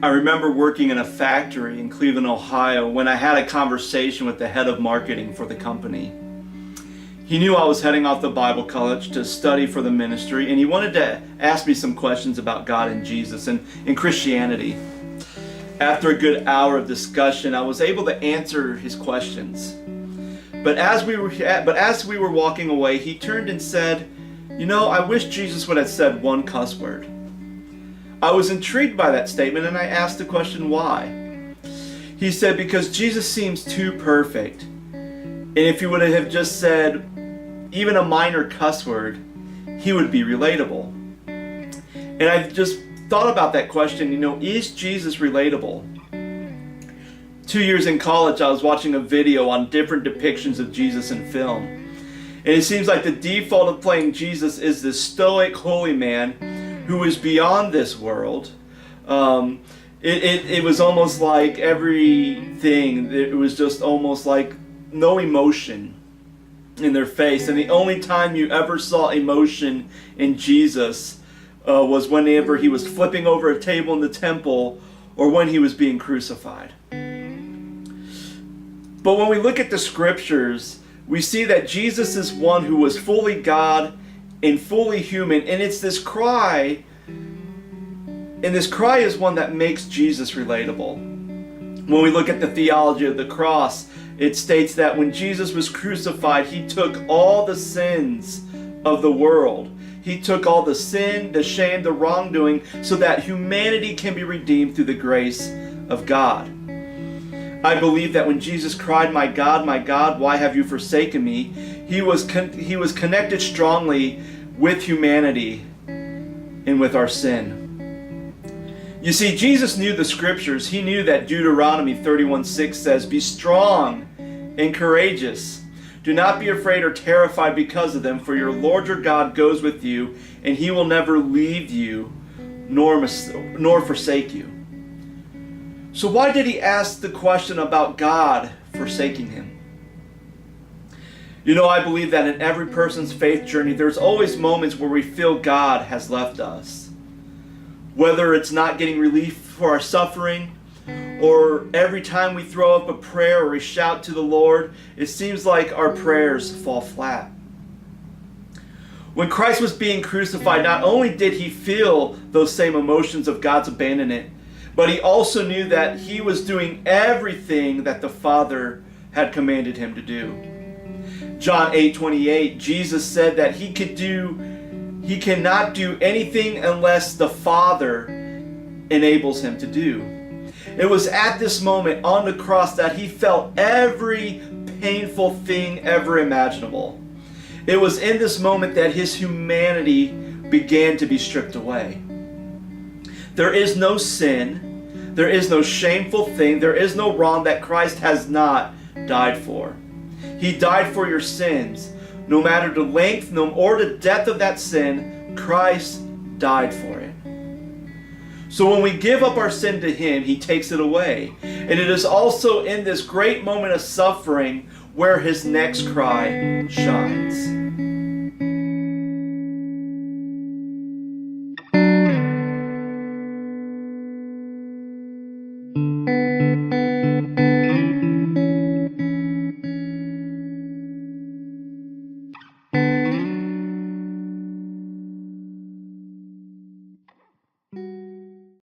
I remember working in a factory in Cleveland, Ohio, when I had a conversation with the head of marketing for the company. He knew I was heading off to Bible college to study for the ministry, and he wanted to ask me some questions about God and Jesus and Christianity. After a good hour of discussion, I was able to answer his questions. But as we were walking away, he turned and said, I wish Jesus would have said one cuss word. I was intrigued by that statement, and I asked the question, why? He said, because Jesus seems too perfect. And if he would have just said even a minor cuss word, he would be relatable. And I just thought about that question, is Jesus relatable? 2 years in college, I was watching a video on different depictions of Jesus in film. And it seems like the default of playing Jesus is this stoic holy man who is beyond this world. It was almost like everything, it was just almost like no emotion in their face. And the only time you ever saw emotion in Jesus was whenever he was flipping over a table in the temple or when he was being crucified. But when we look at the scriptures, we see that Jesus is one who was fully God and fully human, and it's this cry, and this cry is one that makes Jesus relatable. When we look at the theology of the cross, it states that when Jesus was crucified, he took all the sins of the world. He took all the sin, the shame, the wrongdoing, so that humanity can be redeemed through the grace of God. I believe that when Jesus cried, my God, why have you forsaken me?" He was connected strongly with humanity and with our sin. You see, Jesus knew the scriptures. He knew that Deuteronomy 31:6 says, "Be strong and courageous. Do not be afraid or terrified because of them, for your Lord your God goes with you, and he will never leave you nor forsake you." So why did he ask the question about God forsaking him? I believe that in every person's faith journey, there's always moments where we feel God has left us. Whether it's not getting relief for our suffering, or every time we throw up a prayer or we shout to the Lord, it seems like our prayers fall flat. When Christ was being crucified, not only did he feel those same emotions of God's abandonment, but he also knew that he was doing everything that the Father had commanded him to do. John 8:28, Jesus said that he cannot do anything unless the Father enables him to do. It was at this moment on the cross that he felt every painful thing ever imaginable. It was in this moment that his humanity began to be stripped away. There is no sin, there is no shameful thing, there is no wrong that Christ has not died for. He died for your sins. No matter the length or the depth of that sin, Christ died for it. So when we give up our sin to him, he takes it away. And it is also in this great moment of suffering where his next cry shines.